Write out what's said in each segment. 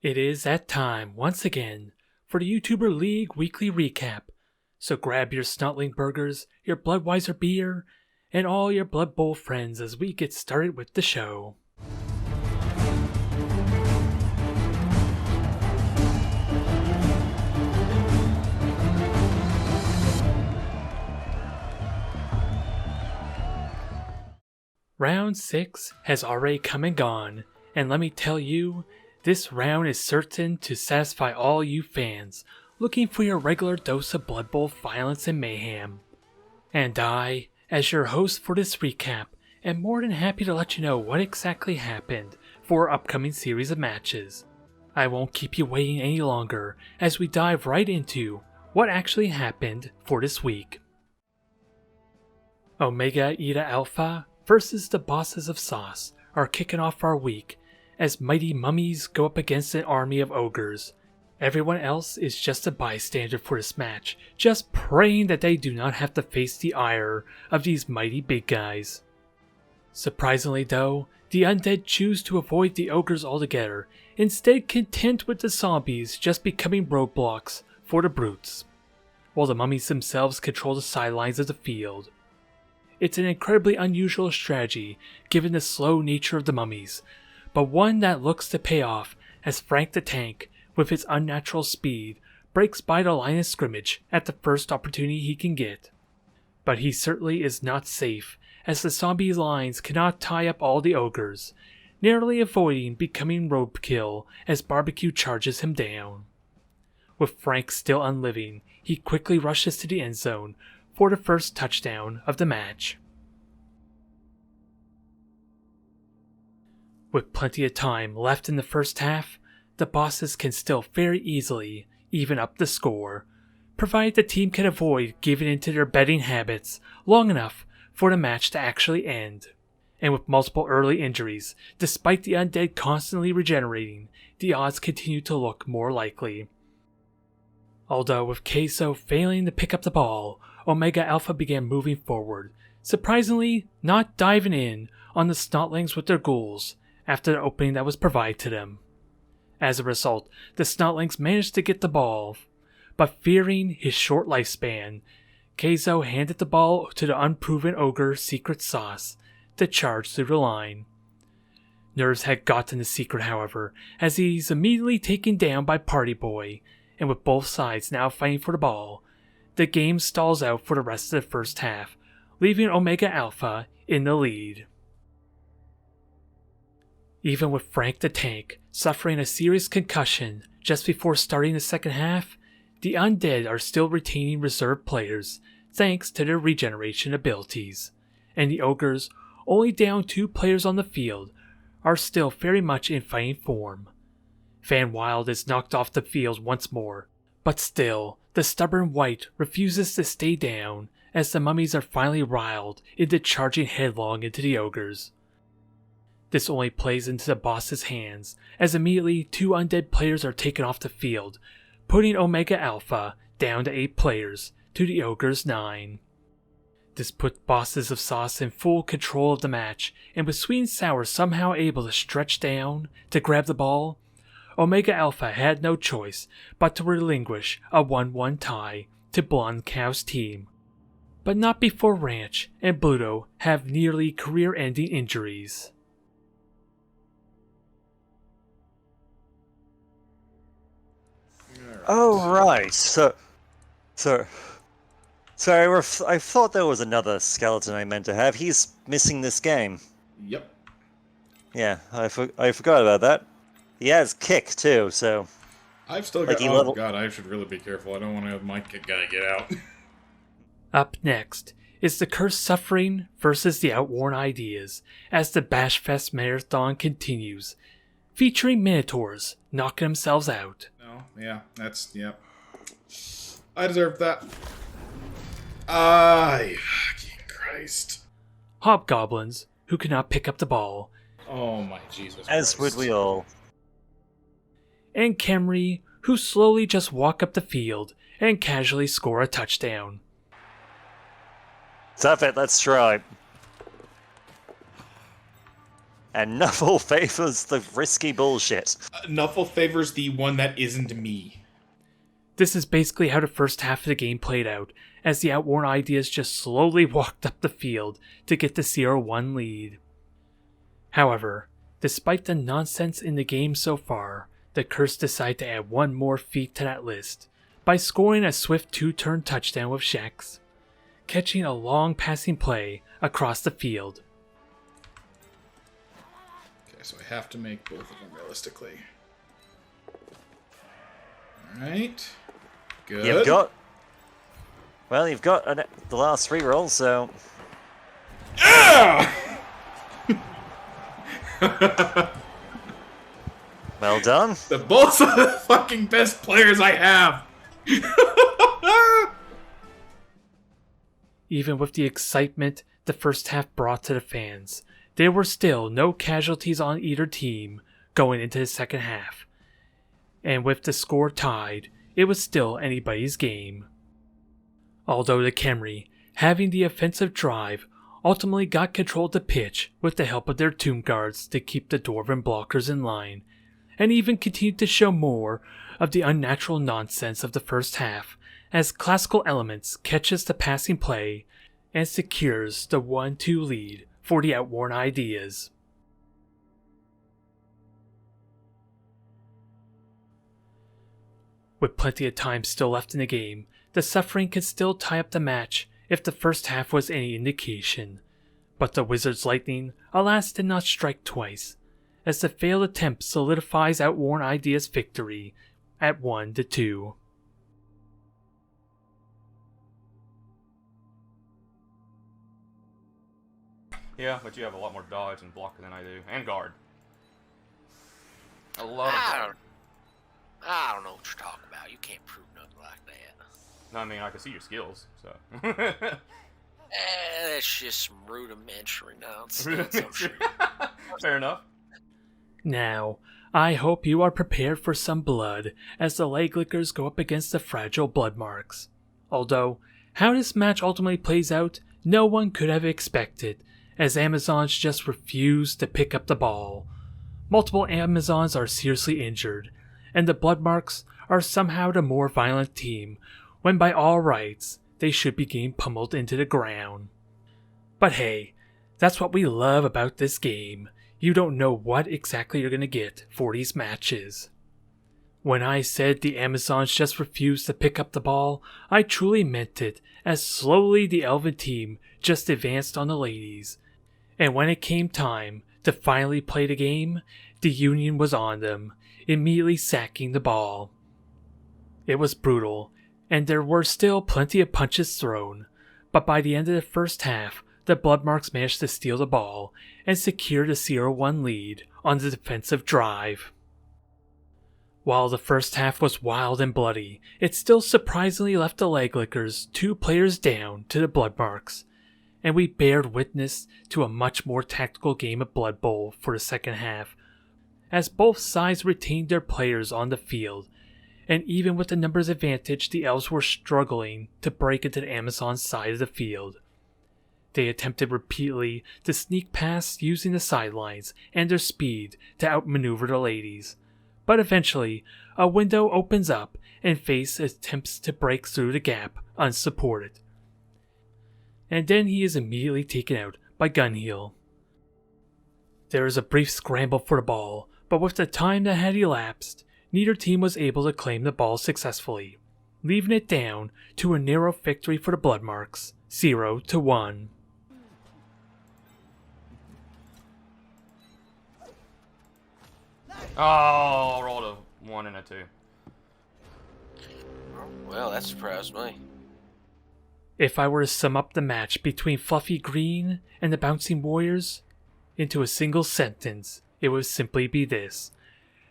It is that time, once again, for the YouTuber League Weekly Recap. So grab your Snotling Burgers, your Bloodweiser beer, and all your Blood Bowl friends as we get started with the show. Round 6 has already come and gone, and let me tell you, this round is certain to satisfy all you fans looking for your regular dose of Blood Bowl violence and mayhem. And I, as your host for this recap, am more than happy to let you know what exactly happened for our upcoming series of matches. I won't keep you waiting any longer as we dive right into what actually happened for this week. Omega Eta Alpha versus the Bosses of Sauce are kicking off our week as mighty mummies go up against an army of ogres. Everyone else is just a bystander for this match, just praying that they do not have to face the ire of these mighty big guys. Surprisingly though, the undead choose to avoid the ogres altogether, instead content with the zombies just becoming roadblocks for the brutes, while the mummies themselves control the sidelines of the field. It's an incredibly unusual strategy given the slow nature of the mummies, but one that looks to pay off as Frank the Tank, with his unnatural speed, breaks by the line of scrimmage at the first opportunity he can get. But he certainly is not safe, as the zombie lines cannot tie up all the ogres, narrowly avoiding becoming roadkill as Barbecue charges him down. With Frank still unliving, he quickly rushes to the end zone for the first touchdown of the match. With plenty of time left in the first half, the bosses can still very easily even up the score, provided the team can avoid giving into their betting habits long enough for the match to actually end. And with multiple early injuries, despite the undead constantly regenerating, the odds continue to look more likely. Although with Queso failing to pick up the ball, Omega Alpha began moving forward, surprisingly not diving in on the Snotlings with their ghouls after the opening that was provided to them. As a result, the Snotlings managed to get the ball, but fearing his short lifespan, Queso handed the ball to the unproven ogre Secret Sauce to charge through the line. Nerves had gotten the Secret, however, as he's immediately taken down by Party Boy, and with both sides now fighting for the ball, the game stalls out for the rest of the first half, leaving Omega Alpha in the lead. Even with Frank the Tank suffering a serious concussion just before starting the second half, the undead are still retaining reserve players thanks to their regeneration abilities, and the ogres, only down 2 players on the field, are still very much in fighting form. Van Wild is knocked off the field once more, but still, the stubborn White refuses to stay down as the mummies are finally riled into charging headlong into the ogres. This only plays into the boss's hands, as immediately 2 undead players are taken off the field, putting Omega Alpha down to 8 players to the ogres' 9. This put Bosses of Sauce in full control of the match, and with Sweet and Sour somehow able to stretch down to grab the ball, Omega Alpha had no choice but to relinquish a 1-1 tie to Blonde Cow's team. But not before Ranch and Bluto have nearly career-ending injuries. Oh, right. So I thought there was another skeleton I meant to have. He's missing this game. Yep. Yeah, I forgot about that. He has kick too, so. I've still got. Oh god, I should really be careful. I don't want to have my kick guy get out. Up next is the Cursed Suffering versus the Outworn Ideas as the Bashfest Marathon continues, featuring Minotaurs knocking themselves out. No, yeah, yep. I deserve that. Fucking Christ. Hobgoblins, who cannot pick up the ball. Oh my Jesus As Christ. would we all. And Khemri, who slowly just walk up the field and casually score a touchdown. Stop it, let's try. And Nuffle favors the risky bullshit. Nuffle favors the one that isn't me. This is basically how the first half of the game played out, as the Outworn Ideas just slowly walked up the field to get the 0-1 lead. However, despite the nonsense in the game so far, the Curse decided to add one more feat to that list by scoring a swift 2-turn touchdown with Shex, catching a long passing play across the field. Okay, so I have to make both of them realistically. Alright. Good. You've got the last 3 rolls, so... Ah! Well done. The Bolts are the fucking best players I have! Even with the excitement the first half brought to the fans, there were still no casualties on either team going into the second half. And with the score tied, it was still anybody's game. Although the Khemri, having the offensive drive, ultimately got control of the pitch with the help of their tomb guards to keep the Dwarven blockers in line, and even continued to show more of the unnatural nonsense of the first half, as classical elements catches the passing play and secures the 1-2 lead for the Outworn Ideas. With plenty of time still left in the game, the suffering could still tie up the match if the first half was any indication. But the Wizards' lightning, alas, did not strike twice, as the failed attempt solidifies Outworn Ideas' victory at 1-2. Yeah, but you have a lot more dodge and block than I do, and guard. A lot of guard. I don't know what you're talking about. You can't prove nothing like that. No, I mean, I can see your skills, so. That's just some rudimentary nonsense, I'm sure. Fair enough. Now, I hope you are prepared for some blood as the Leglickers go up against the fragile Bloodmarks. Although, how this match ultimately plays out, no one could have expected, as Amazons just refuse to pick up the ball. Multiple Amazons are seriously injured, and the Bloodmarks are somehow the more violent team, when by all rights, they should be getting pummeled into the ground. But hey, that's what we love about this game. You don't know what exactly you're going to get for these matches. When I said the Amazons just refused to pick up the ball, I truly meant it, as slowly the Elven team just advanced on the ladies. And when it came time to finally play the game, the Union was on them, immediately sacking the ball. It was brutal, and there were still plenty of punches thrown, but by the end of the first half, the Bloodmarks managed to steal the ball and secure the 0-1 lead on the defensive drive. While the first half was wild and bloody, it still surprisingly left the Leglickers 2 players down to the Bloodmarks, and we bared witness to a much more tactical game of Blood Bowl for the second half, as both sides retained their players on the field, and even with the numbers advantage, the Elves were struggling to break into the Amazon side of the field. They attempted repeatedly to sneak past using the sidelines and their speed to outmaneuver the ladies, but eventually a window opens up and Face attempts to break through the gap unsupported. And then he is immediately taken out by Gunheal. There is a brief scramble for the ball, but with the time that had elapsed, neither team was able to claim the ball successfully, leaving it down to a narrow victory for the Bloodmarks, 0-1. Oh, rolled a 1 and a 2. Well, that surprised me. If I were to sum up the match between Fluffy Green and the Bouncing Warriors into a single sentence, it would simply be this.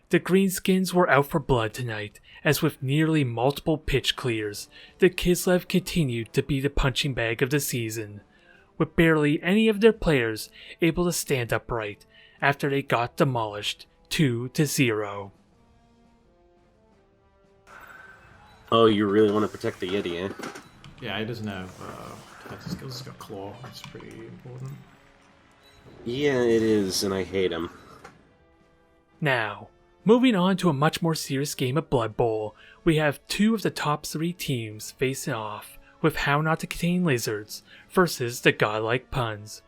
The Greenskins were out for blood tonight, as with nearly multiple pitch clears, the Kislev continued to be the punching bag of the season, with barely any of their players able to stand upright after they got demolished 2-0. Oh, you really want to protect the Yeti, eh? Yeah, he doesn't have defensive skills. He's got Claw. That's pretty important. Yeah, it is, and I hate him. Now, moving on to a much more serious game of Blood Bowl, we have two of the top 3 teams facing off with How Not to Contain Lizards versus the Godlike Puns.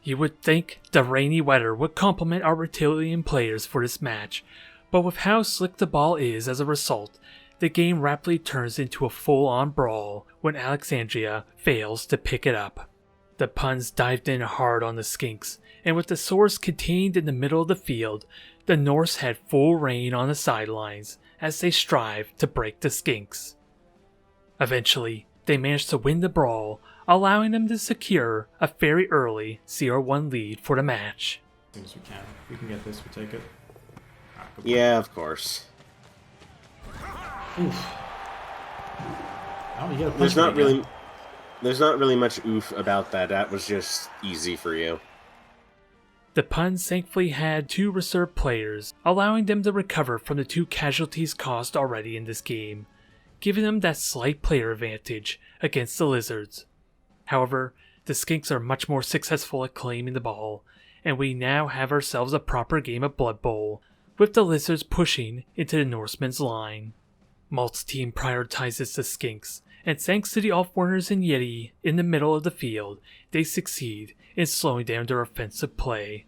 You would think the rainy weather would complement our Reptilian players for this match, but with how slick the ball is as a result, the game rapidly turns into a full-on brawl when Alexandria fails to pick it up. The Puns dived in hard on the Skinks, and with the source contained in the middle of the field, the Norse had full reign on the sidelines as they strived to break the Skinks. Eventually, they managed to win the brawl, allowing them to secure a very early 0-1 lead for the match. As soon as we can. We can get this, we take it. Yeah, of course. Oof. Oh, you gotta There's not really much oof about that. That was just easy for you. The Puns thankfully had 2 reserve players, allowing them to recover from the 2 casualties caused already in this game, giving them that slight player advantage against the Lizards. However, the Skinks are much more successful at claiming the ball, and we now have ourselves a proper game of Blood Bowl, with the Lizards pushing into the Norsemen's line. Malt's team prioritizes the Skinks, and thanks to the Outworners and Yeti in the middle of the field, they succeed in slowing down their offensive play.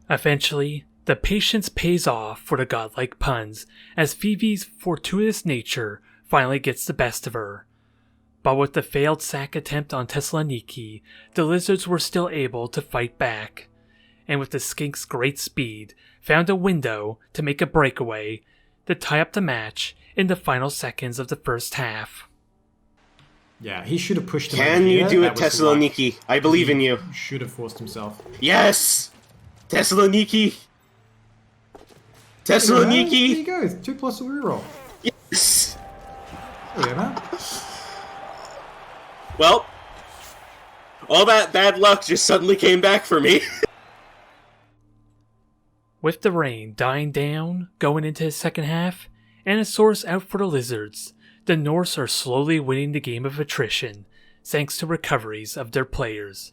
Eventually, the patience pays off for the Godlike Puns, as Phoebe's fortuitous nature finally gets the best of her. But with the failed sack attempt on Thessaloniki, the Lizards were still able to fight back, and with the Skinks' great speed, found a window to make a breakaway to tie up the match in the final seconds of the first half. Yeah, he should have pushed him. Can you do it, Thessaloniki? I believe in you. Should have forced himself. Yes! Thessaloniki! Thessaloniki! There you go, 2 plus a reroll. Yes! There we go, man. Well, all that bad luck just suddenly came back for me. With the rain dying down, going into the second half, and a source out for the Lizards, the Norse are slowly winning the game of attrition, thanks to recoveries of their players.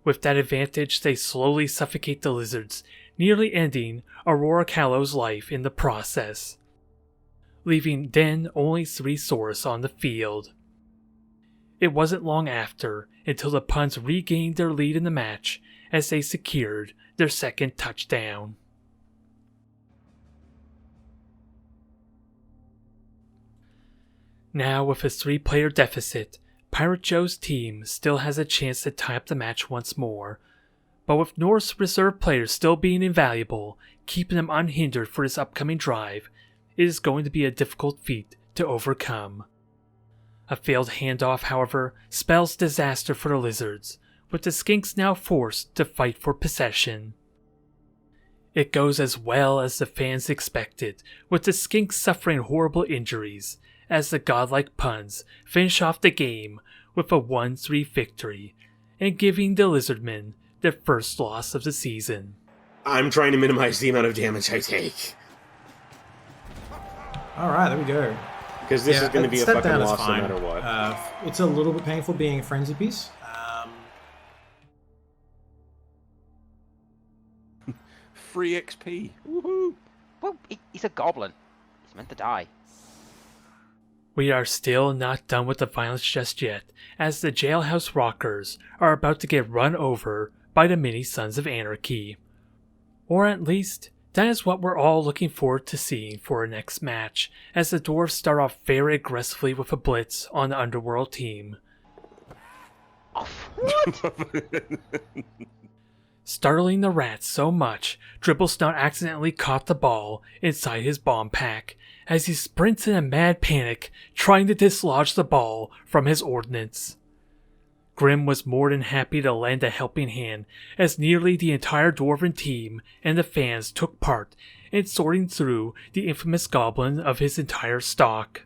With that advantage, they slowly suffocate the Lizards, nearly ending Aurora Callow's life in the process, leaving then only 3 Saurus on the field. It wasn't long after until the Puns regained their lead in the match as they secured their second touchdown. Now with a 3-player deficit, Pirate Joe's team still has a chance to tie up the match once more, but with Norse reserve players still being invaluable, keeping them unhindered for this upcoming drive, it is going to be a difficult feat to overcome. A failed handoff, however, spells disaster for the Lizards, with the Skinks now forced to fight for possession. It goes as well as the fans expected, with the Skinks suffering horrible injuries, as the Godlike Puns finish off the game with a 1-3 victory, and giving the Lizardmen their first loss of the season. I'm trying to minimize the amount of damage I take. Alright, there we go. Because this is going to be a step fucking down is loss no fine. matter what. It's a little bit painful being a frenzy piece. Free XP. Woohoo! Well, he's a goblin. He's meant to die. We are still not done with the violence just yet, as the Jailhouse Rockers are about to get run over by the mini Sons of Anarchy. Or at least, that is what we're all looking forward to seeing for our next match, as the Dwarfs start off very aggressively with a blitz on the Underworld team. Oh, what? Startling the Rats so much, Dribblesnout accidentally caught the ball inside his bomb pack, as he sprints in a mad panic, trying to dislodge the ball from his ordnance. Grim was more than happy to lend a helping hand, as nearly the entire Dwarven team and the fans took part in sorting through the infamous goblin of his entire stock.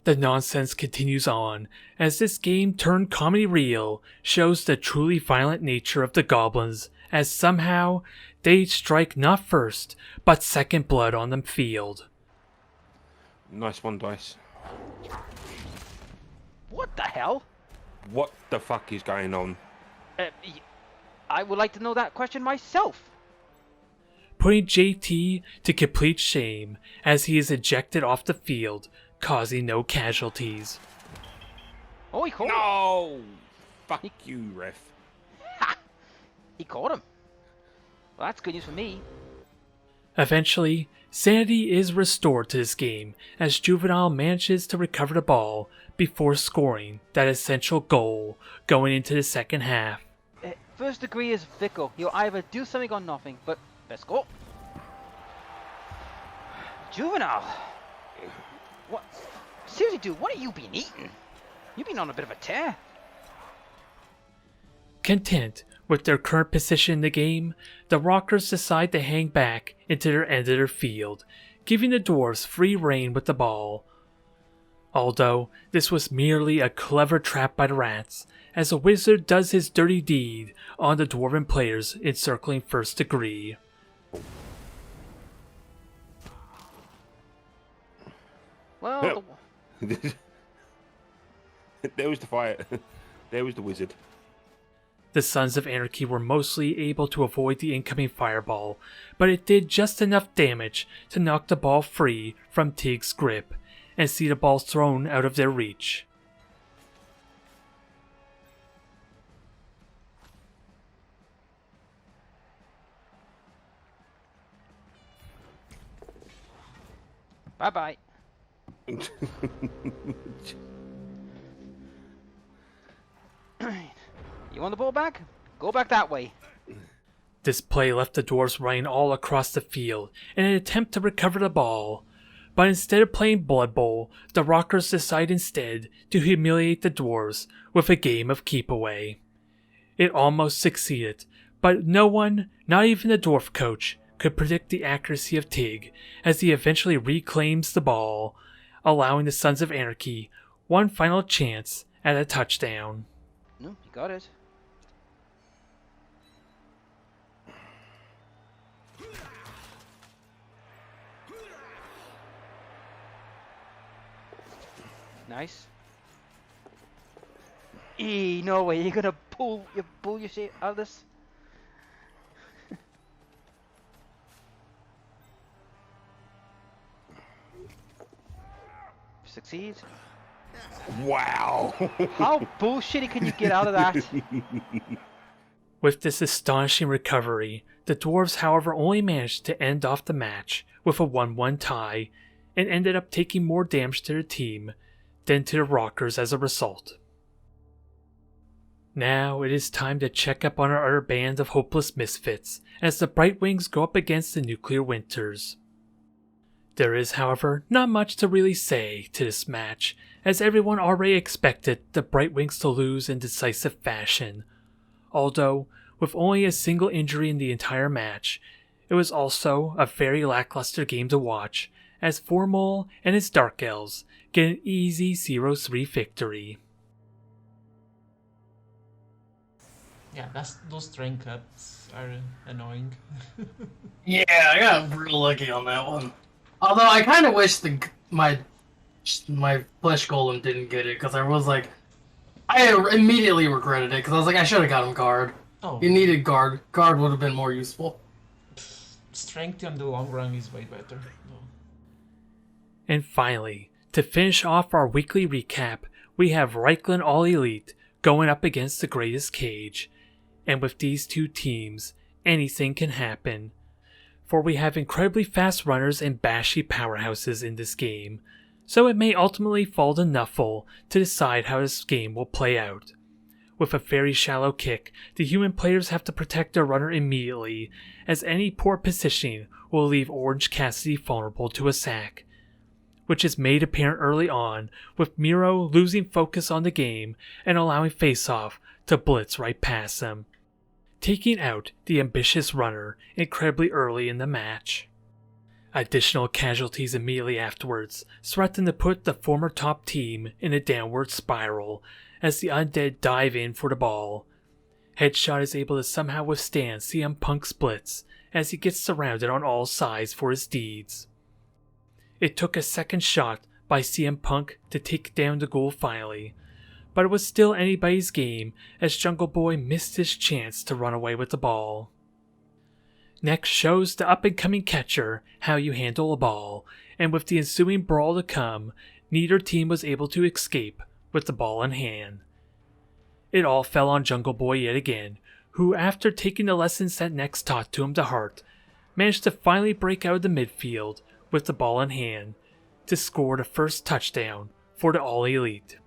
The nonsense continues on, as this game turned comedy reel shows the truly violent nature of the goblins, as somehow they strike not first, but second blood on the field. Nice one, Dice. What the hell? What the fuck is going on? I would like to know that question myself. Putting JT to complete shame as he is ejected off the field, causing no casualties. Oh, he caught him. No! Fuck you, ref. Ha! He caught him. Well, that's good news for me. Eventually, sanity is restored to this game as Juvenile manages to recover the ball before scoring that essential goal going into the second half. First degree is fickle. He'll either do something or nothing, but let's go. Juvenile. What? Seriously, dude, what have you been eating? You've been on a bit of a tear. Content with their current position in the game, the Rockers decide to hang back into their end of their field, giving the Dwarfs free rein with the ball. Although this was merely a clever trap by the Rats, as a wizard does his dirty deed on the Dwarven players encircling first degree. Well, There was the fire. There was the wizard. The Sons of Anarchy were mostly able to avoid the incoming fireball, but it did just enough damage to knock the ball free from Tig's grip and see the ball thrown out of their reach. bye-bye. You want the ball back? Go back that way. This play left the Dwarves running all across the field in an attempt to recover the ball, but instead of playing Blood Bowl, the Rockers decide instead to humiliate the Dwarves with a game of keep away. It almost succeeded, but no one, not even the Dwarf coach, could predict the accuracy of Tig as he eventually reclaims the ball, allowing the Sons of Anarchy one final chance at a touchdown. No, you got it. Nice. No way, you're gonna pull your shit out of this. Succeed. Wow. How bullshitty can you get out of that? With this astonishing recovery, the Dwarves however only managed to end off the match with a 1-1 tie and ended up taking more damage to their team than to the Rockers as a result. Now it is time to check up on our other band of hopeless misfits as the Brightwings go up against the Nuclear Winters. There is, however, not much to really say to this match, as everyone already expected the Brightwings to lose in decisive fashion. Although, with only a single injury in the entire match, it was also a very lackluster game to watch, as Formal and his Dark Elves get an easy 0-3 victory. Yeah, those train cuts are annoying. Yeah, I got real lucky on that one. Although I kind of wish my flesh golem didn't get it, because I was like, I immediately regretted it because I was like, I should have got him guard. Oh, You needed guard. Guard would have been more useful. strength on the long run is way better. No. And finally, to finish off our weekly recap, we have reichlin All Elite going up against the Greatest Cage. And with these two teams, anything can happen. For we have incredibly fast runners and bashy powerhouses in this game, so it may ultimately fall to Nuffle to decide how this game will play out. With a very shallow kick, the human players have to protect their runner immediately, as any poor positioning will leave Orange Cassidy vulnerable to a sack, which is made apparent early on, with Miro losing focus on the game and allowing Face-Off to blitz right past him, taking out the ambitious runner incredibly early in the match. Additional casualties immediately afterwards threaten to put the former top team in a downward spiral as the Undead dive in for the ball. Headshot is able to somehow withstand CM Punk's blitz as he gets surrounded on all sides for his deeds. It took a second shot by CM Punk to take down the goal finally, but it was still anybody's game as Jungle Boy missed his chance to run away with the ball. Next shows the up-and-coming catcher how you handle a ball, and with the ensuing brawl to come, neither team was able to escape with the ball in hand. It all fell on Jungle Boy yet again, who, after taking the lessons that Next taught to him to heart, managed to finally break out of the midfield with the ball in hand to score the first touchdown for the All Elite.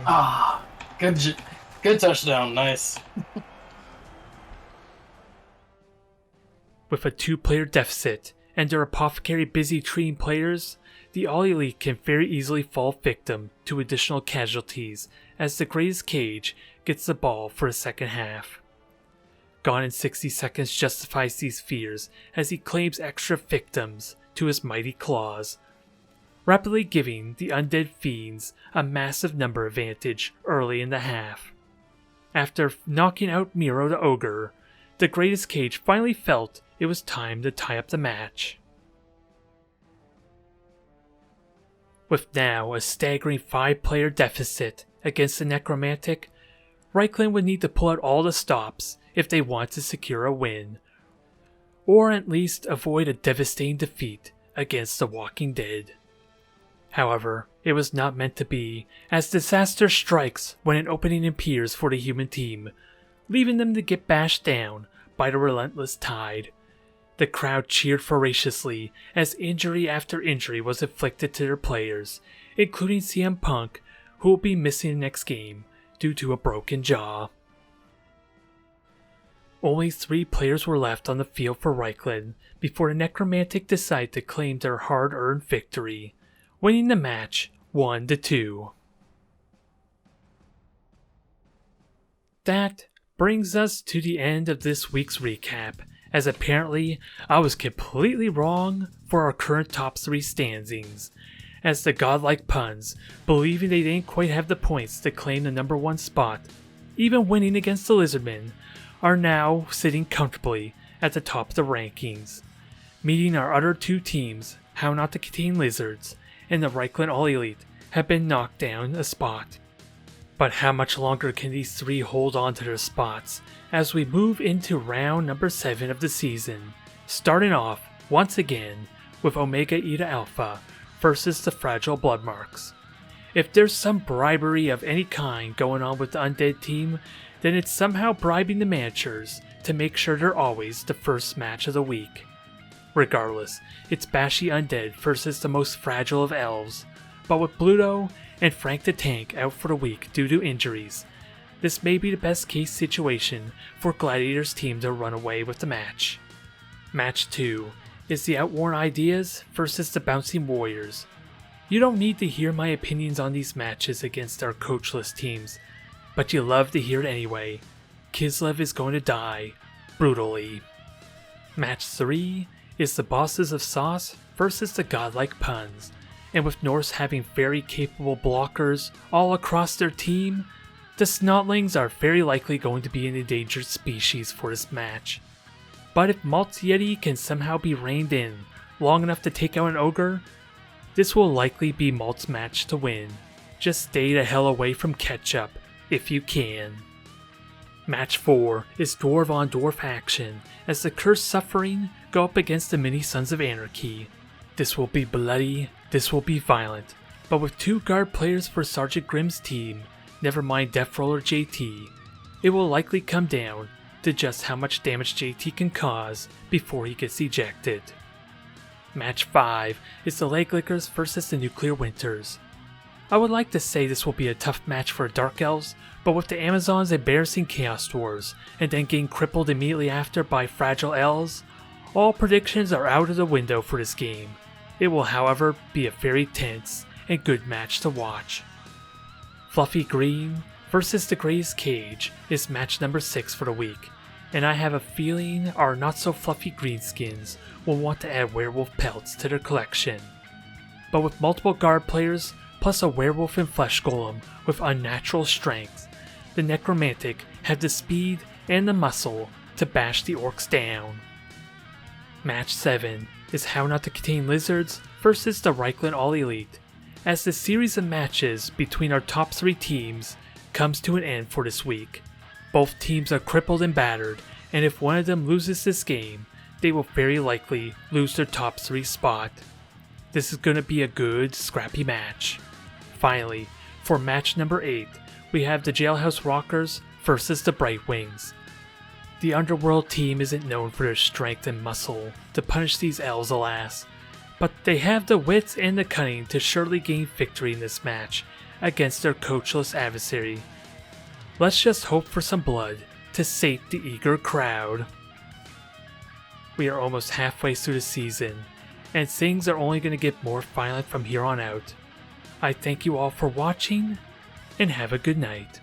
Ah, good touchdown, nice. With a 2-player deficit and their apothecary busy treating players, the All Elite can very easily fall victim to additional casualties as the Greatest Cage gets the ball for a second half. Gone in 60 Seconds justifies these fears as he claims extra victims to his mighty claws, rapidly giving the Undead Fiends a massive number advantage early in the half. After knocking out Miro the Ogre, the Greatest Cage finally felt it was time to tie up the match. With now a staggering 5-player deficit against the Necromantic, Reichlin would need to pull out all the stops if they want to secure a win, or at least avoid a devastating defeat against the Walking Dead. However, it was not meant to be, as disaster strikes when an opening appears for the human team, leaving them to get bashed down by the relentless tide. The crowd cheered voraciously as injury after injury was inflicted to their players, including CM Punk, who will be missing the next game due to a broken jaw. Only 3 players were left on the field for Reichlin before the Necromantic decided to claim their hard-earned victory, winning the match 1-2. That brings us to the end of this week's recap, as apparently I was completely wrong for our current top 3 standings, as the Godlike Puns, believing they didn't quite have the points to claim the number 1 spot, even winning against the Lizardmen, are now sitting comfortably at the top of the rankings, meeting our other 2 teams, How Not to Contain Lizards and the Reichlin All Elite, have been knocked down a spot. But how much longer can these 3 hold on to their spots as we move into round number 7 of the season, starting off, once again, with Omega Eta Alpha versus the Fragile Bloodmarks. If there's some bribery of any kind going on with the Undead team, then it's somehow bribing the managers to make sure they're always the first match of the week. Regardless, it's Bashy Undead versus the most fragile of elves, but with Bluto and Frank the Tank out for the week due to injuries, this may be the best case situation for Gladiator's team to run away with the match. Match 2 is the Outworn Ideas versus the Bouncing Warriors. You don't need to hear my opinions on these matches against our coachless teams, but you love to hear it anyway. Kislev is going to die brutally. Match 3 is the Bosses of Sauce versus the Godlike Puns, and with Norse having very capable blockers all across their team, the Snotlings are very likely going to be an endangered species for this match. But if Malt's Yeti can somehow be reined in long enough to take out an Ogre, this will likely be Malt's match to win. Just stay the hell away from Ketchup if you can. Match 4 is Dwarf on Dwarf action as the Cursed Suffering go up against the Mini Sons of Anarchy. This will be bloody, this will be violent, but with 2 guard players for Sergeant Grimm's team, never mind Death Roller JT, it will likely come down to just how much damage JT can cause before he gets ejected. Match 5 is the Leg Lickers versus the Nuclear Winters. I would like to say this will be a tough match for Dark Elves, but with the Amazons embarrassing Chaos Dwarves and then getting crippled immediately after by Fragile Elves, all predictions are out of the window for this game. It will, however, be a very tense and good match to watch. Fluffy Green versus the Greatest Cage is match number 6 for the week, and I have a feeling our not so fluffy greenskins will want to add werewolf pelts to their collection. But with multiple guard players plus a werewolf and flesh golem with unnatural strength, the Necromantic have the speed and the muscle to bash the orcs down. Match 7 is How Not to Contain Lizards versus the Reichlin All Elite, as the series of matches between our top 3 teams comes to an end for this week. Both teams are crippled and battered, and if one of them loses this game, they will very likely lose their top 3 spot. This is going to be a good, scrappy match. Finally, for match number 8, we have the Jailhouse Rockers versus the Bright Wings. The Underworld team isn't known for their strength and muscle to punish these elves, alas, but they have the wits and the cunning to surely gain victory in this match against their coachless adversary. Let's just hope for some blood to sate the eager crowd. We are almost halfway through the season, and things are only going to get more violent from here on out. I thank you all for watching, and have a good night.